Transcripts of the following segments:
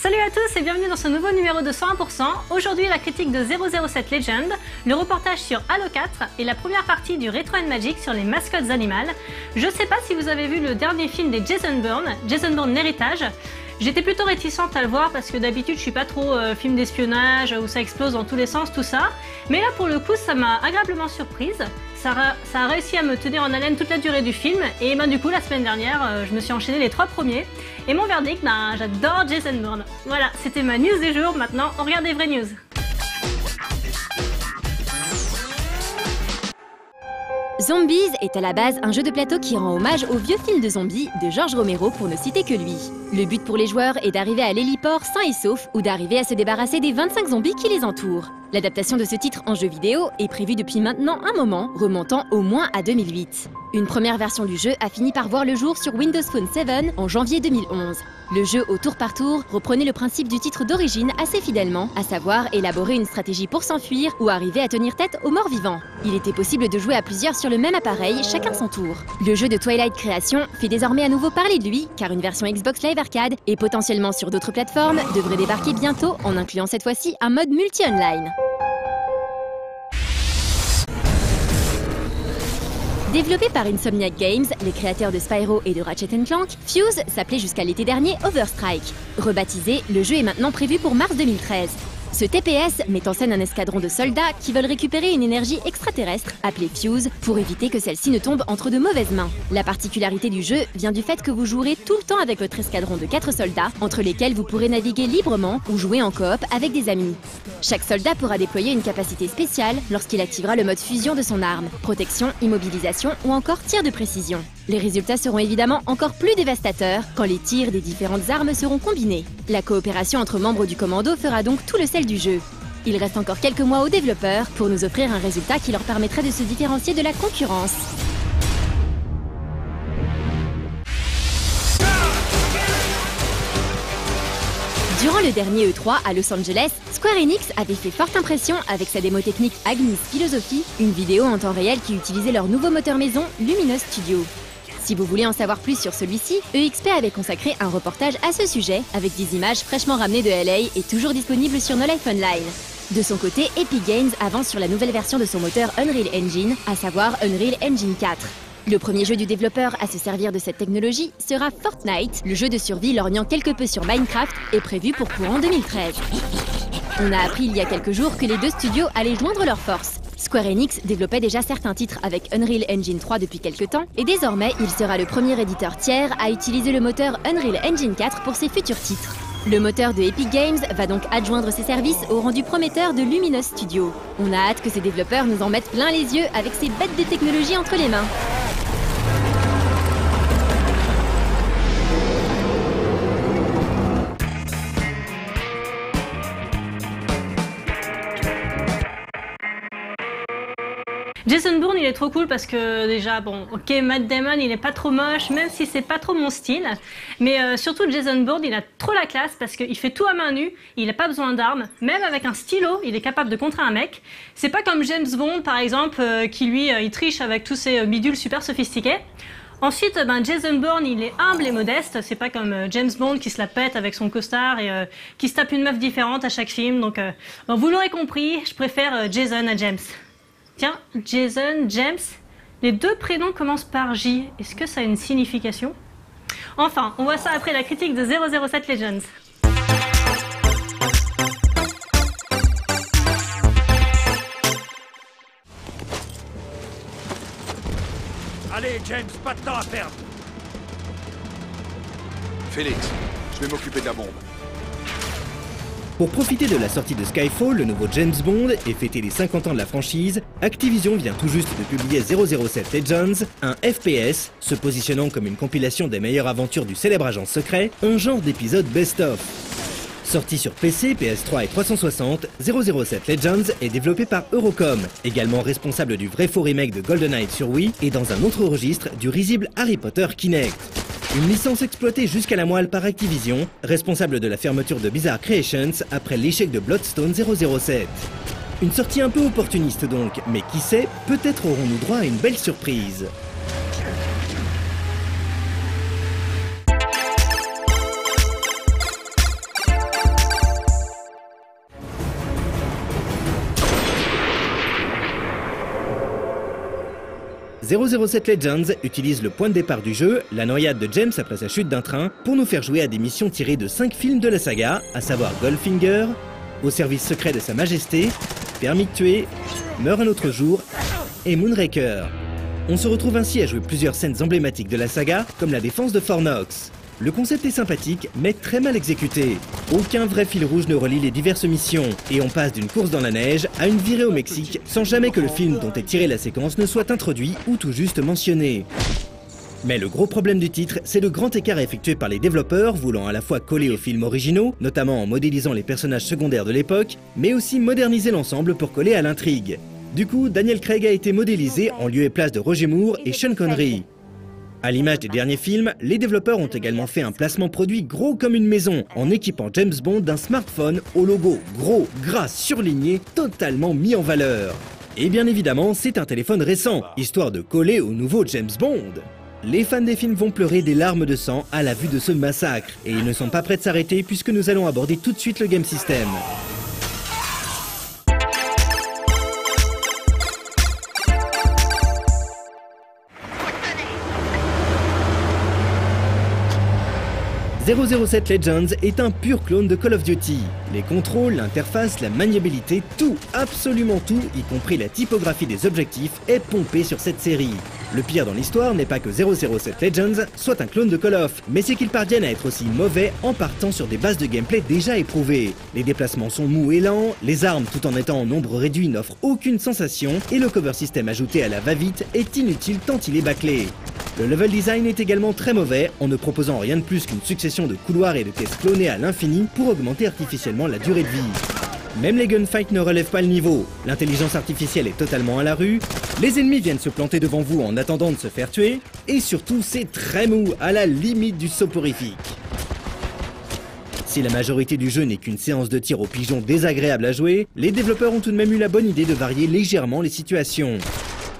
Salut à tous et bienvenue dans ce nouveau numéro de 101%. Aujourd'hui la critique de 007 Legend, le reportage sur Halo 4 et la première partie du Retro & Magic sur les mascottes animales. Je sais pas si vous avez vu le dernier film des Jason Bourne, l'héritage. J'étais plutôt réticente à le voir parce que d'habitude je suis pas trop film d'espionnage où ça explose dans tous les sens, tout ça. Mais là pour le coup ça m'a agréablement surprise. Ça a réussi à me tenir en haleine toute la durée du film et du coup la semaine dernière je me suis enchaîné les 3 premiers. Et mon verdict, j'adore Jason Bourne. Voilà, c'était ma news du jour, maintenant on regarde les vraies news. Zombies est à la base un jeu de plateau qui rend hommage au vieux film de zombies de George Romero pour ne citer que lui. Le but pour les joueurs est d'arriver à l'héliport sain et sauf ou d'arriver à se débarrasser des 25 zombies qui les entourent. L'adaptation de ce titre en jeu vidéo est prévue depuis maintenant un moment, remontant au moins à 2008. Une première version du jeu a fini par voir le jour sur Windows Phone 7 en janvier 2011. Le jeu au tour par tour reprenait le principe du titre d'origine assez fidèlement, à savoir élaborer une stratégie pour s'enfuir ou arriver à tenir tête aux morts vivants. Il était possible de jouer à plusieurs sur le même appareil, chacun son tour. Le jeu de Twilight Creation fait désormais à nouveau parler de lui, car une version Xbox Live Arcade et potentiellement sur d'autres plateformes devrait débarquer bientôt en incluant cette fois-ci un mode multi-online. Développé par Insomniac Games, les créateurs de Spyro et de Ratchet & Clank, Fuse s'appelait jusqu'à l'été dernier Overstrike. Rebaptisé, le jeu est maintenant prévu pour mars 2013. Ce TPS met en scène un escadron de soldats qui veulent récupérer une énergie extraterrestre, appelée Fuse, pour éviter que celle-ci ne tombe entre de mauvaises mains. La particularité du jeu vient du fait que vous jouerez tout le temps avec votre escadron de 4 soldats, entre lesquels vous pourrez naviguer librement ou jouer en coop avec des amis. Chaque soldat pourra déployer une capacité spéciale lorsqu'il activera le mode fusion de son arme, protection, immobilisation ou encore tir de précision. Les résultats seront évidemment encore plus dévastateurs quand les tirs des différentes armes seront combinés. La coopération entre membres du commando fera donc tout le sel du jeu. Il reste encore quelques mois aux développeurs pour nous offrir un résultat qui leur permettrait de se différencier de la concurrence. Durant le dernier E3 à Los Angeles, Square Enix avait fait forte impression avec sa démo technique Agnes Philosophie, une vidéo en temps réel qui utilisait leur nouveau moteur maison Luminous Studio. Si vous voulez en savoir plus sur celui-ci, EXP avait consacré un reportage à ce sujet, avec des images fraîchement ramenées de LA et toujours disponibles sur No Life Online. De son côté, Epic Games avance sur la nouvelle version de son moteur Unreal Engine, à savoir Unreal Engine 4. Le premier jeu du développeur à se servir de cette technologie sera Fortnite, le jeu de survie lorgnant quelque peu sur Minecraft, est prévu pour courant 2013. On a appris il y a quelques jours que les deux studios allaient joindre leurs forces. Square Enix développait déjà certains titres avec Unreal Engine 3 depuis quelques temps, et désormais il sera le premier éditeur tiers à utiliser le moteur Unreal Engine 4 pour ses futurs titres. Le moteur de Epic Games va donc adjoindre ses services au rendu prometteur de Luminous Studio. On a hâte que ces développeurs nous en mettent plein les yeux avec ces bêtes de technologie entre les mains. Jason Bourne il est trop cool parce que déjà ok Matt Damon il est pas trop moche même si c'est pas trop mon style, mais surtout Jason Bourne il a trop la classe parce qu'il fait tout à main nue, il a pas besoin d'armes, même avec un stylo il est capable de contrer un mec. C'est pas comme James Bond par exemple qui lui il triche avec tous ses bidules super sophistiqués. Ensuite, Jason Bourne, il est humble et modeste. C'est pas comme James Bond qui se la pète avec son costard et qui se tape une meuf différente à chaque film. Donc, vous l'aurez compris, je préfère Jason à James. Tiens, Jason, James, les deux prénoms commencent par J. Est-ce que ça a une signification? Enfin, on voit ça après la critique de 007 Legends. Allez, James, pas de temps à perdre. Félix, je vais m'occuper de la bombe. Pour profiter de la sortie de Skyfall, le nouveau James Bond, et fêter les 50 ans de la franchise, Activision vient tout juste de publier 007 Legends, un FPS, se positionnant comme une compilation des meilleures aventures du célèbre agent secret, un genre d'épisode best-of. Sorti sur PC, PS3 et 360, 007 Legends est développé par Eurocom, également responsable du vrai faux remake de GoldenEye sur Wii, et dans un autre registre du risible Harry Potter Kinect. Une licence exploitée jusqu'à la moelle par Activision, responsable de la fermeture de Bizarre Creations après l'échec de Bloodstone 007. Une sortie un peu opportuniste donc, mais qui sait, peut-être aurons-nous droit à une belle surprise. 007 Legends utilise le point de départ du jeu, la noyade de James après sa chute d'un train, pour nous faire jouer à des missions tirées de 5 films de la saga, à savoir Goldfinger, Au service secret de Sa Majesté, Permis de tuer, Meurt un autre jour et Moonraker. On se retrouve ainsi à jouer plusieurs scènes emblématiques de la saga, comme la défense de Fort Knox. Le concept est sympathique, mais très mal exécuté. Aucun vrai fil rouge ne relie les diverses missions, et on passe d'une course dans la neige à une virée au Mexique, sans jamais que le film dont est tirée la séquence ne soit introduit ou tout juste mentionné. Mais le gros problème du titre, c'est le grand écart effectué par les développeurs, voulant à la fois coller aux films originaux, notamment en modélisant les personnages secondaires de l'époque, mais aussi moderniser l'ensemble pour coller à l'intrigue. Du coup, Daniel Craig a été modélisé en lieu et place de Roger Moore et Sean Connery. À l'image des derniers films, les développeurs ont également fait un placement produit gros comme une maison, en équipant James Bond d'un smartphone au logo gros, gras, surligné, totalement mis en valeur. Et bien évidemment, c'est un téléphone récent, histoire de coller au nouveau James Bond. Les fans des films vont pleurer des larmes de sang à la vue de ce massacre, et ils ne sont pas prêts de s'arrêter puisque nous allons aborder tout de suite le game system. .007 Legends est un pur clone de Call of Duty. Les contrôles, l'interface, la maniabilité, tout, absolument tout, y compris la typographie des objectifs, est pompé sur cette série. Le pire dans l'histoire n'est pas que 007 Legends soit un clone de Call of, mais c'est qu'ils parviennent à être aussi mauvais en partant sur des bases de gameplay déjà éprouvées. Les déplacements sont mous et lents, les armes tout en étant en nombre réduit n'offrent aucune sensation, et le cover system ajouté à la va-vite est inutile tant il est bâclé. Le level design est également très mauvais, en ne proposant rien de plus qu'une succession de couloirs et de caisses clonées à l'infini pour augmenter artificiellement la durée de vie. Même les gunfights ne relèvent pas le niveau, l'intelligence artificielle est totalement à la rue, les ennemis viennent se planter devant vous en attendant de se faire tuer, et surtout c'est très mou, à la limite du soporifique. Si la majorité du jeu n'est qu'une séance de tir au pigeon désagréable à jouer, les développeurs ont tout de même eu la bonne idée de varier légèrement les situations.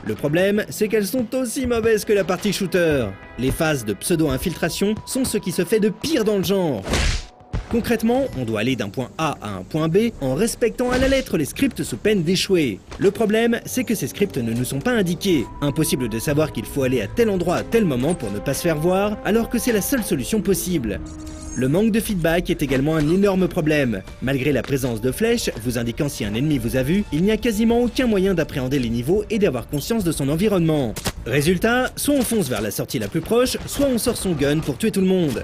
Le problème, c'est qu'elles sont aussi mauvaises que la partie shooter. Les phases de pseudo-infiltration sont ce qui se fait de pire dans le genre. Concrètement, on doit aller d'un point A à un point B en respectant à la lettre les scripts sous peine d'échouer. Le problème, c'est que ces scripts ne nous sont pas indiqués. Impossible de savoir qu'il faut aller à tel endroit à tel moment pour ne pas se faire voir, alors que c'est la seule solution possible. Le manque de feedback est également un énorme problème. Malgré la présence de flèches, vous indiquant si un ennemi vous a vu, il n'y a quasiment aucun moyen d'appréhender les niveaux et d'avoir conscience de son environnement. Résultat, soit on fonce vers la sortie la plus proche, soit on sort son gun pour tuer tout le monde.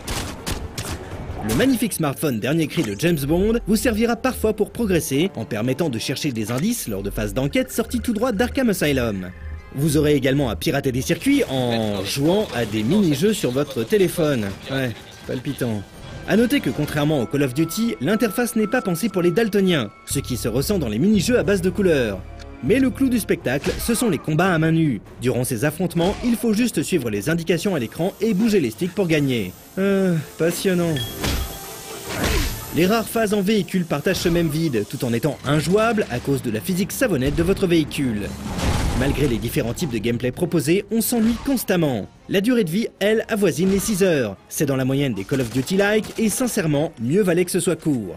Le magnifique smartphone dernier cri de James Bond vous servira parfois pour progresser, en permettant de chercher des indices lors de phases d'enquête sorties tout droit d'Arkham Asylum. Vous aurez également à pirater des circuits en jouant à des mini-jeux sur votre téléphone. Ouais, palpitant. A noter que contrairement au Call of Duty, l'interface n'est pas pensée pour les daltoniens, ce qui se ressent dans les mini-jeux à base de couleurs. Mais le clou du spectacle, ce sont les combats à main nue. Durant ces affrontements, il faut juste suivre les indications à l'écran et bouger les sticks pour gagner. Passionnant. Les rares phases en véhicule partagent ce même vide, tout en étant injouables à cause de la physique savonnette de votre véhicule. Malgré les différents types de gameplay proposés, on s'ennuie constamment. La durée de vie, elle, avoisine les 6 heures. C'est dans la moyenne des Call of Duty-like, et sincèrement, mieux valait que ce soit court.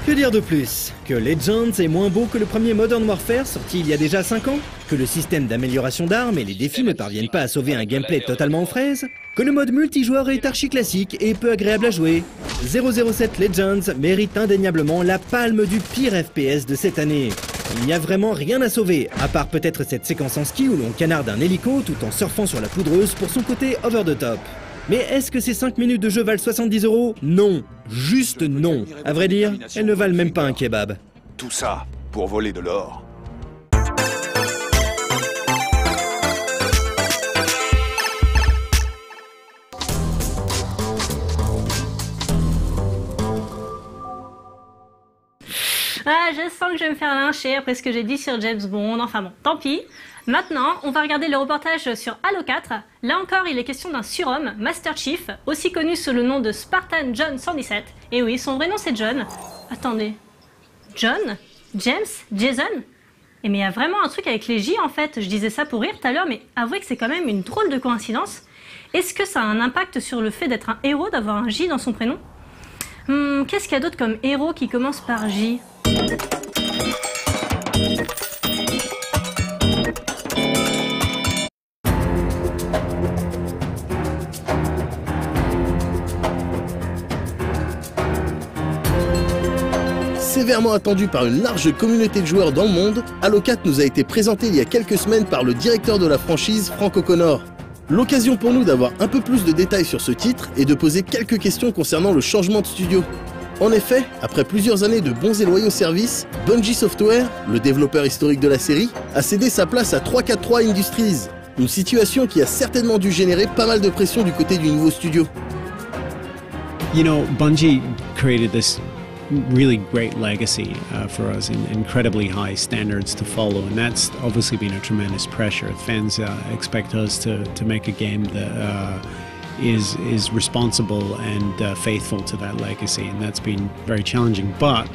Que dire de plus? Que Legends est moins beau que le premier Modern Warfare sorti il y a déjà 5 ans? Que le système d'amélioration d'armes et les défis ne parviennent pas à sauver un gameplay totalement aux fraises? Que le mode multijoueur est archi classique et peu agréable à jouer? 007 Legends mérite indéniablement la palme du pire FPS de cette année. Il n'y a vraiment rien à sauver, à part peut-être cette séquence en ski où l'on canarde un hélico tout en surfant sur la poudreuse pour son côté over the top. Mais est-ce que ces 5 minutes de jeu valent 70 €? Non, juste non. À vrai dire, elles ne valent même pas un kebab. Tout ça pour voler de l'or. Ah, je sens que je vais me faire lyncher après ce que j'ai dit sur James Bond. Enfin bon, tant pis. Maintenant, on va regarder le reportage sur Halo 4. Là encore, il est question d'un surhomme, Master Chief, aussi connu sous le nom de Spartan John 117. Et oui, son vrai nom c'est John. Attendez. John? James? Jason? Et mais il y a vraiment un truc avec les J en fait. Je disais ça pour rire tout à l'heure, mais avouez que c'est quand même une drôle de coïncidence. Est-ce que ça a un impact sur le fait d'être un héros, d'avoir un J dans son prénom? Qu'est-ce qu'il y a d'autre comme héros qui commence par J? Sévèrement attendu par une large communauté de joueurs dans le monde, Halo 4 nous a été présenté il y a quelques semaines par le directeur de la franchise, Frank O'Connor. L'occasion pour nous d'avoir un peu plus de détails sur ce titre et de poser quelques questions concernant le changement de studio. En effet, après plusieurs années de bons et loyaux services, Bungie Software, le développeur historique de la série, a cédé sa place à 343 Industries, une situation qui a certainement dû générer pas mal de pression du côté du nouveau studio. You know, Bungie created this really great legacy for us, and incredibly high standards to follow, and that's obviously been a tremendous pressure. Fans expect us to make a game that is responsible and faithful to that legacy, and that's been very challenging. But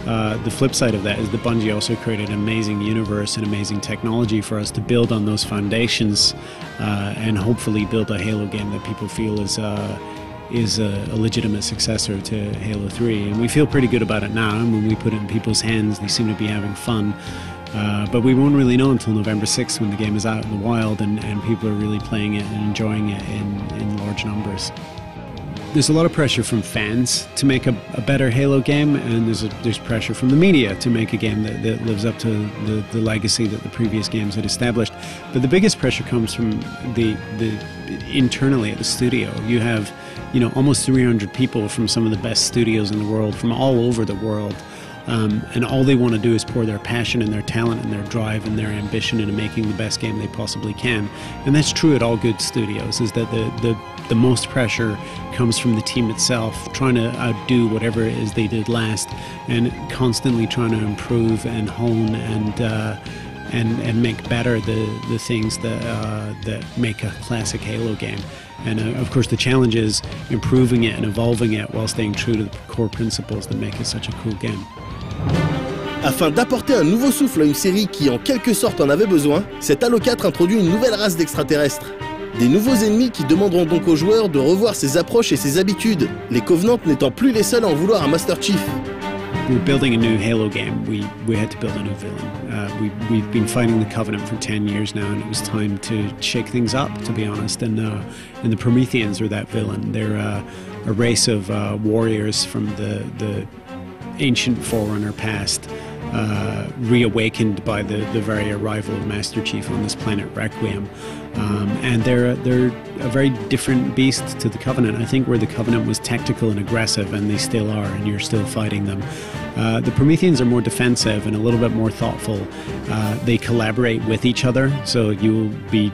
the flip side of that is that Bungie also created an amazing universe and amazing technology for us to build on those foundations and hopefully build a Halo game that people feel is a legitimate successor to Halo 3, and we feel pretty good about it now. And when we put it in people's hands, they seem to be having fun. But we won't really know until November 6th when the game is out in the wild and people are really playing it and enjoying it in large numbers. There's a lot of pressure from fans to make a better Halo game, and there's pressure from the media to make a game that lives up to the legacy that the previous games had established. But the biggest pressure comes from the internally at the studio. You have, you know, almost 300 people from some of the best studios in the world, from all over the world. And all they want to do is pour their passion and their talent and their drive and their ambition into making the best game they possibly can. And that's true at all good studios, is that the most pressure comes from the team itself, trying to outdo whatever it is they did last, and constantly trying to improve and hone and make better the things that make a classic Halo game. And of course the challenge is improving it and evolving it while staying true to the core principles that make it such a cool game. Afin d'apporter un nouveau souffle à une série qui en quelque sorte en avait besoin, cet Halo 4 introduit une nouvelle race d'extraterrestres. Des nouveaux ennemis qui demanderont donc aux joueurs de revoir ses approches et ses habitudes, les Covenants n'étant plus les seuls à en vouloir à Master Chief. We're building a new Halo game. We had to build a new villain. We've been fighting the Covenant for 10 years now, and it was time to shake things up, to be honest. And the Prometheans are that villain. They're a race of warriors from the ancient Forerunner past, reawakened by the very arrival of Master Chief on this planet Requiem. And they're a very different beast to the Covenant. I think where the Covenant was tactical and aggressive, and they still are, and you're still fighting them. The Prometheans are more defensive and a little bit more thoughtful. They collaborate with each other, so you'll be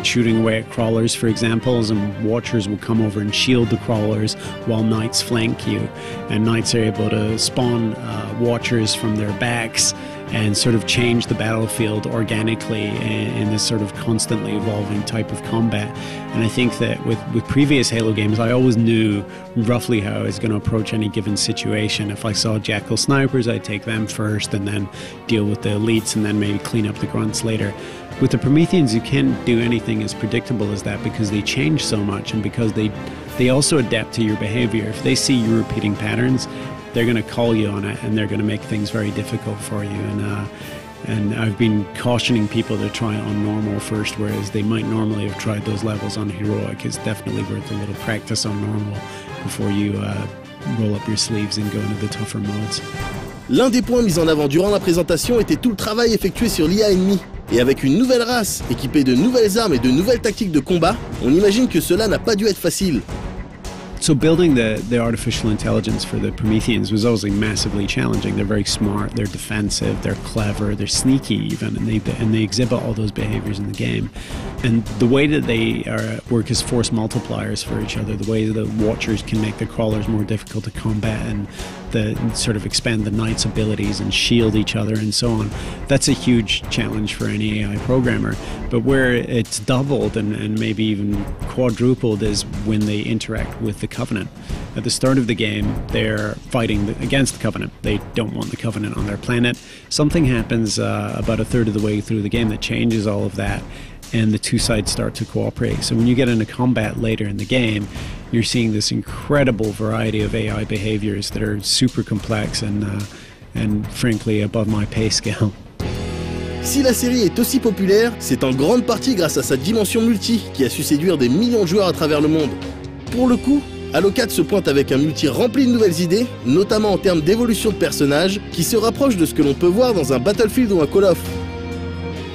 shooting away at crawlers, for example, and Watchers will come over and shield the crawlers while Knights flank you. And Knights are able to spawn Watchers from their backs and sort of change the battlefield organically in this sort of constantly evolving type of combat. And I think that with previous Halo games, I always knew roughly how I was going to approach any given situation. If I saw Jackal snipers, I'd take them first and then deal with the elites and then maybe clean up the grunts later. With the Prometheans, you can't do anything as predictable as that because they change so much, and because they also adapt to your behavior. If they see you repeating patterns, they're going to call you on it, and they're going to make things very difficult for you. And I've been cautioning people to try on normal first, whereas they might normally have tried those levels on heroic. It's definitely worth a little practice on normal before you roll up your sleeves and go into the tougher modes. L'un des points mis en avant durant la présentation était tout le travail effectué sur l'IA ennemie. Et avec une nouvelle race, équipée de nouvelles armes et de nouvelles tactiques de combat, on imagine que cela n'a pas dû être facile. So building the artificial intelligence for the Prometheans was obviously massively challenging. They're very smart, they're defensive, they're clever, they're sneaky even, and they exhibit all those behaviors in the game. And the way that they work as force multipliers for each other, the way the Watchers can make the crawlers more difficult to combat and sort of expand the Knights' abilities and shield each other and so on, that's a huge challenge for any AI programmer. But where it's doubled and maybe even quadrupled is when they interact with the Covenant. At the start of the game, they're fighting against the Covenant. They don't want the Covenant on their planet. Something happens about a third of the way through the game that changes all of that, and the two sides start to cooperate. So when you get into combat later in the game, you're seeing this incredible variety of AI behaviors that are super complex and frankly above my pay scale. Si la série est aussi populaire, c'est en grande partie grâce à sa dimension multi qui a su séduire des millions de joueurs à travers le monde. Pour le coup, Halo 4 se pointe avec un multi rempli de nouvelles idées, notamment en termes d'évolution de personnages, qui se rapproche de ce que l'on peut voir dans un Battlefield ou un Call of.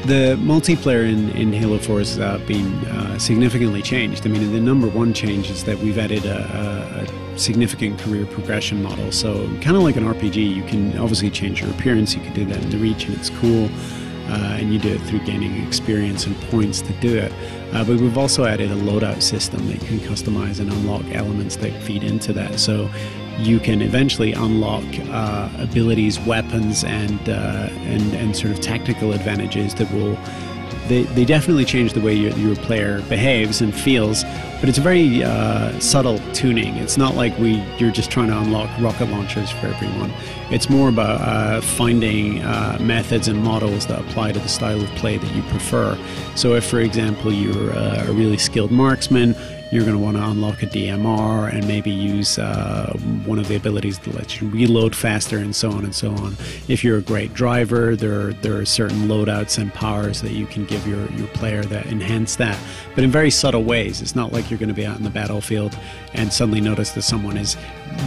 The multiplayer in Halo 4 has been significantly changed. I mean, the number one change is that we've added a significant career progression model. So kind of like an RPG, you can obviously change your appearance, you can do that in the Reach and it's cool. And you do it through gaining experience and points to do it. But we've also added a loadout system that you can customize and unlock elements that feed into that. So you can eventually unlock abilities, weapons, and sort of tactical advantages that will. They definitely change the way your player behaves and feels, but it's a very subtle tuning. It's not like you're just trying to unlock rocket launchers for everyone. It's more about finding methods and models that apply to the style of play that you prefer. So if, for example, you're a really skilled marksman, you're going to want to unlock a DMR and maybe use one of the abilities that lets you reload faster and so on and so on. If you're a great driver, there are certain loadouts and powers that you can give your player that enhance that, but in very subtle ways. It's not like you're going to be out in the battlefield and suddenly notice that someone is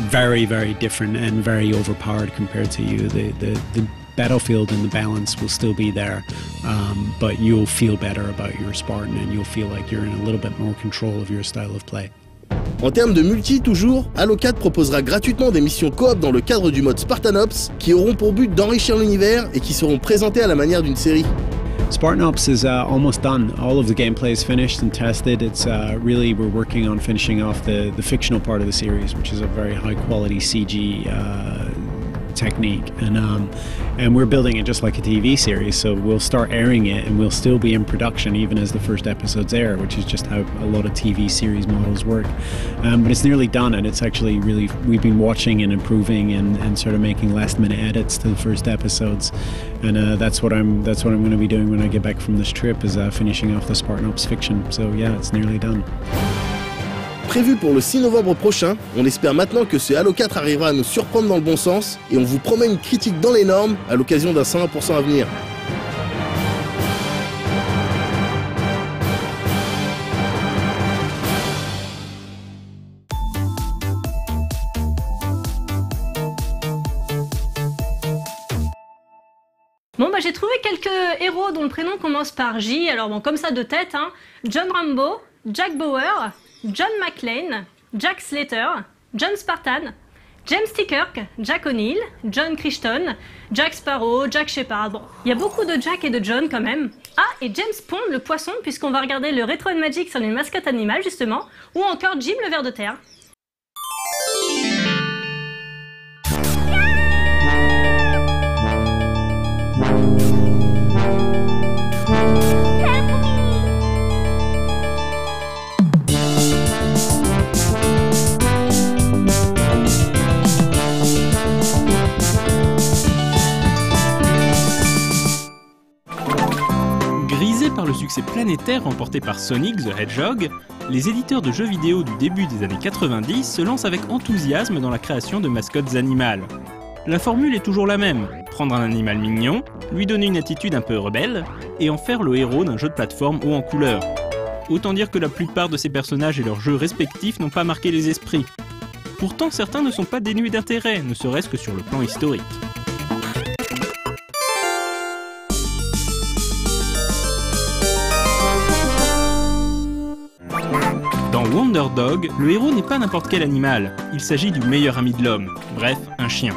very, very different and very overpowered compared to you. The battlefield and the balance will still be there, but you'll feel better about your Spartan and you'll feel like you're in a little bit more control of your style of play. En termes de multi toujours, Halo 4 proposera gratuitement des missions coop dans le cadre du mode Spartan Ops qui auront pour but d'enrichir l'univers et qui seront présentées à la manière d'une série. Spartan Ops is almost done. All of the gameplay is finished and tested. It's really, we're working on finishing off the fictional part of the series, which is a very high quality CG technique, and we're building it just like a TV series, so we'll start airing it and we'll still be in production even as the first episodes air, which is just how a lot of TV series models work. But it's nearly done, and it's actually really, we've been watching and improving and sort of making last minute edits to the first episodes, and that's what I'm going to be doing when I get back from this trip, is finishing off the Spartan Ops fiction. So yeah, it's nearly done. Prévu pour le 6 novembre prochain, on espère maintenant que ce Halo 4 arrivera à nous surprendre dans le bon sens, et on vous promet une critique dans les normes à l'occasion d'un 101% à venir. Bon, bah j'ai trouvé quelques héros dont le prénom commence par J, alors bon, comme ça de tête, hein. John Rambo, Jack Bauer, John McClane, Jack Slater, John Spartan, James T. Kirk, Jack O'Neill, John Crichton, Jack Sparrow, Jack Shepard. Bon, il y a beaucoup de Jack et de John quand même. Ah, et James Pond, le poisson, puisqu'on va regarder le Retro & Magic sur une mascotte animale justement, ou encore Jim le ver de terre. Par le succès planétaire remporté par Sonic the Hedgehog, les éditeurs de jeux vidéo du début des années 90 se lancent avec enthousiasme dans la création de mascottes animales. La formule est toujours la même, prendre un animal mignon, lui donner une attitude un peu rebelle, et en faire le héros d'un jeu de plateforme haut en couleur. Autant dire que la plupart de ces personnages et leurs jeux respectifs n'ont pas marqué les esprits. Pourtant, certains ne sont pas dénués d'intérêt, ne serait-ce que sur le plan historique. Dans Wonder Dog, le héros n'est pas n'importe quel animal, il s'agit du meilleur ami de l'homme, bref, un chien.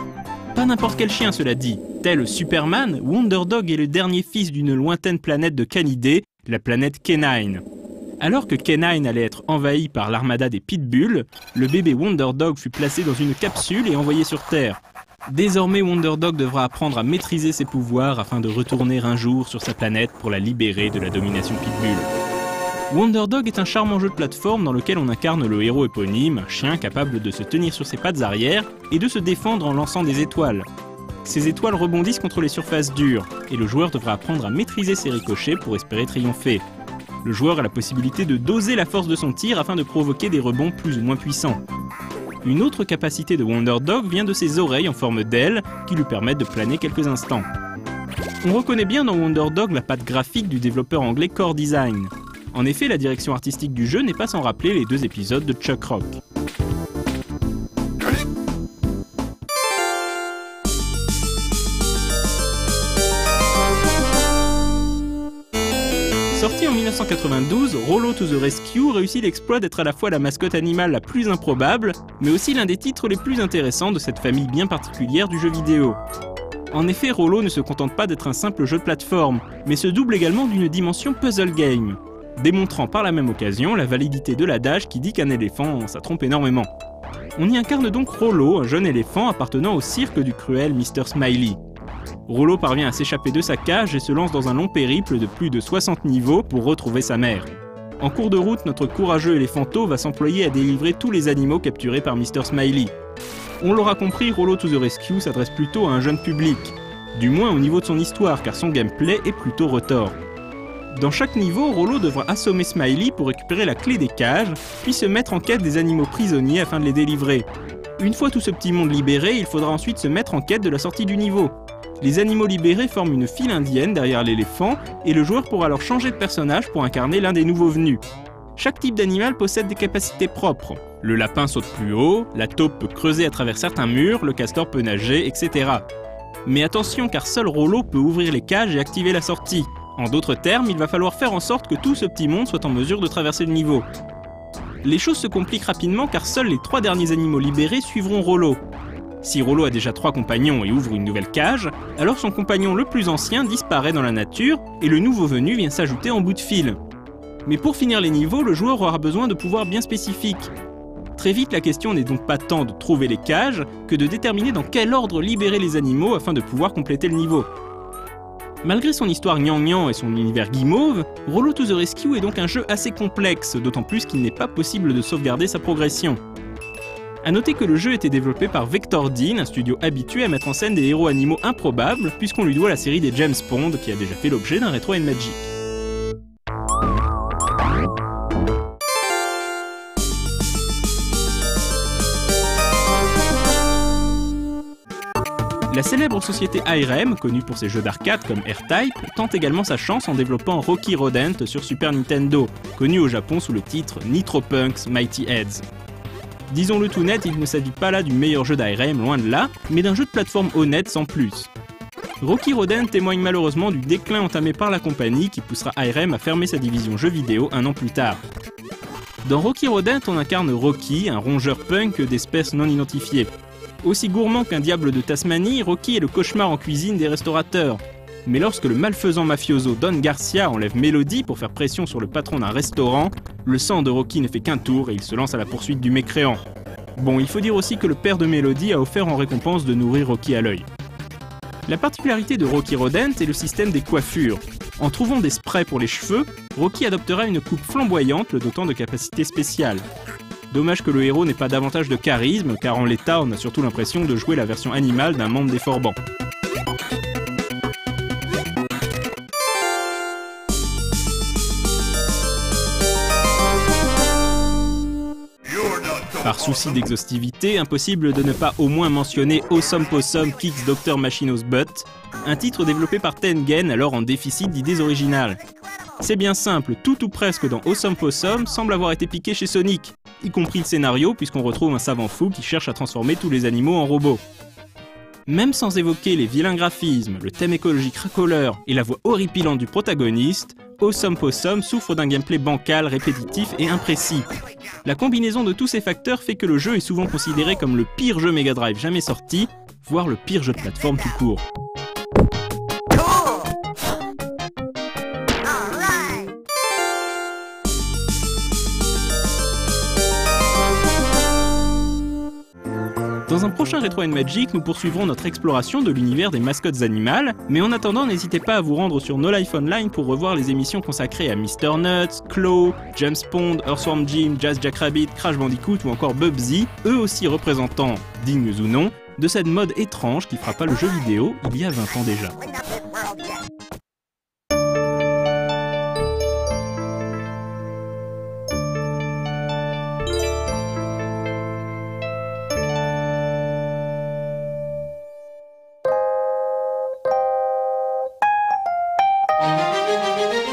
Pas n'importe quel chien, cela dit. Tel Superman, Wonder Dog est le dernier fils d'une lointaine planète de canidés, la planète K9. Alors que K9 allait être envahi par l'armada des Pitbulls, le bébé Wonder Dog fut placé dans une capsule et envoyé sur Terre. Désormais, Wonder Dog devra apprendre à maîtriser ses pouvoirs afin de retourner un jour sur sa planète pour la libérer de la domination Pitbull. Wonder Dog est un charmant jeu de plateforme dans lequel on incarne le héros éponyme, un chien capable de se tenir sur ses pattes arrière et de se défendre en lançant des étoiles. Ces étoiles rebondissent contre les surfaces dures, et le joueur devra apprendre à maîtriser ses ricochets pour espérer triompher. Le joueur a la possibilité de doser la force de son tir afin de provoquer des rebonds plus ou moins puissants. Une autre capacité de Wonder Dog vient de ses oreilles en forme d'aile qui lui permettent de planer quelques instants. On reconnaît bien dans Wonder Dog la patte graphique du développeur anglais Core Design. En effet, la direction artistique du jeu n'est pas sans rappeler les 2 épisodes de Chuck Rock. Sorti en 1992, Rollo to the Rescue réussit l'exploit d'être à la fois la mascotte animale la plus improbable, mais aussi l'un des titres les plus intéressants de cette famille bien particulière du jeu vidéo. En effet, Rollo ne se contente pas d'être un simple jeu de plateforme, mais se double également d'une dimension puzzle game, démontrant par la même occasion la validité de l'adage qui dit qu'un éléphant, ça trompe énormément. On y incarne donc Rollo, un jeune éléphant appartenant au cirque du cruel Mr. Smiley. Rollo parvient à s'échapper de sa cage et se lance dans un long périple de plus de 60 niveaux pour retrouver sa mère. En cours de route, notre courageux éléphanto va s'employer à délivrer tous les animaux capturés par Mr. Smiley. On l'aura compris, Rollo to the Rescue s'adresse plutôt à un jeune public, du moins au niveau de son histoire car son gameplay est plutôt retors. Dans chaque niveau, Rollo devra assommer Smiley pour récupérer la clé des cages, puis se mettre en quête des animaux prisonniers afin de les délivrer. Une fois tout ce petit monde libéré, il faudra ensuite se mettre en quête de la sortie du niveau. Les animaux libérés forment une file indienne derrière l'éléphant, et le joueur pourra alors changer de personnage pour incarner l'un des nouveaux venus. Chaque type d'animal possède des capacités propres. Le lapin saute plus haut, la taupe peut creuser à travers certains murs, le castor peut nager, etc. Mais attention car seul Rollo peut ouvrir les cages et activer la sortie. En d'autres termes, il va falloir faire en sorte que tout ce petit monde soit en mesure de traverser le niveau. Les choses se compliquent rapidement car seuls les 3 derniers animaux libérés suivront Rollo. Si Rollo a déjà 3 compagnons et ouvre une nouvelle cage, alors son compagnon le plus ancien disparaît dans la nature et le nouveau venu vient s'ajouter en bout de fil. Mais pour finir les niveaux, le joueur aura besoin de pouvoirs bien spécifiques. Très vite, la question n'est donc pas tant de trouver les cages que de déterminer dans quel ordre libérer les animaux afin de pouvoir compléter le niveau. Malgré son histoire gnangnan et son univers guimauve, Rollo to the Rescue est donc un jeu assez complexe, d'autant plus qu'il n'est pas possible de sauvegarder sa progression. A noter que le jeu était développé par Vector Dean, un studio habitué à mettre en scène des héros animaux improbables, puisqu'on lui doit la série des James Bond qui a déjà fait l'objet d'un Retro & Magic. La célèbre société IRM, connue pour ses jeux d'arcade comme R-Type, tente également sa chance en développant Rocky Rodent sur Super Nintendo, connu au Japon sous le titre Nitro Punks Mighty Heads. Disons-le tout net, il ne s'agit pas là du meilleur jeu d'IRM, loin de là, mais d'un jeu de plateforme honnête sans plus. Rocky Rodent témoigne malheureusement du déclin entamé par la compagnie qui poussera IRM à fermer sa division jeux vidéo un an plus tard. Dans Rocky Rodent, on incarne Rocky, un rongeur punk d'espèces non identifiées. Aussi gourmand qu'un diable de Tasmanie, Rocky est le cauchemar en cuisine des restaurateurs. Mais lorsque le malfaisant mafioso Don Garcia enlève Melody pour faire pression sur le patron d'un restaurant, le sang de Rocky ne fait qu'un tour et il se lance à la poursuite du mécréant. Bon, il faut dire aussi que le père de Melody a offert en récompense de nourrir Rocky à l'œil. La particularité de Rocky Rodent est le système des coiffures. En trouvant des sprays pour les cheveux, Rocky adoptera une coupe flamboyante le dotant de capacités spéciales. Dommage que le héros n'ait pas davantage de charisme, car en l'état, on a surtout l'impression de jouer la version animale d'un membre des Forbans. Par souci d'exhaustivité, impossible de ne pas au moins mentionner Awesome Possum Kicks Dr. Machino's Butt, un titre développé par Tengen alors en déficit d'idées originales. C'est bien simple, tout ou presque dans Awesome Possum semble avoir été piqué chez Sonic, y compris le scénario puisqu'on retrouve un savant fou qui cherche à transformer tous les animaux en robots. Même sans évoquer les vilains graphismes, le thème écologique racoleur et la voix horripilante du protagoniste, Awesome Possum souffre d'un gameplay bancal, répétitif et imprécis. La combinaison de tous ces facteurs fait que le jeu est souvent considéré comme le pire jeu Mega Drive jamais sorti, voire le pire jeu de plateforme tout court. Dans un prochain Retro & Magic, nous poursuivrons notre exploration de l'univers des mascottes animales, mais en attendant, n'hésitez pas à vous rendre sur No Life Online pour revoir les émissions consacrées à Mr. Nuts, Claw, James Pond, Earthworm Jim, Jazz Jack Rabbit, Crash Bandicoot ou encore Bubsy, eux aussi représentants, dignes ou non, de cette mode étrange qui frappa le jeu vidéo il y a 20 ans déjà.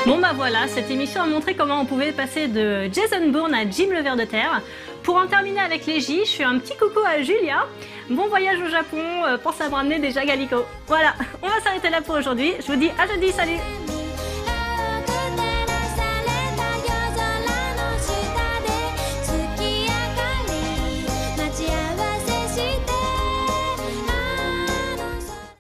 Bon bah voilà, cette émission a montré comment on pouvait passer de Jason Bourne à Jim le Ver de Terre. Pour en terminer avec les J, je fais un petit coucou à Julia. Bon voyage au Japon, pense à me ramener des Jagalico. Voilà, on va s'arrêter là pour aujourd'hui. Je vous dis à jeudi, salut!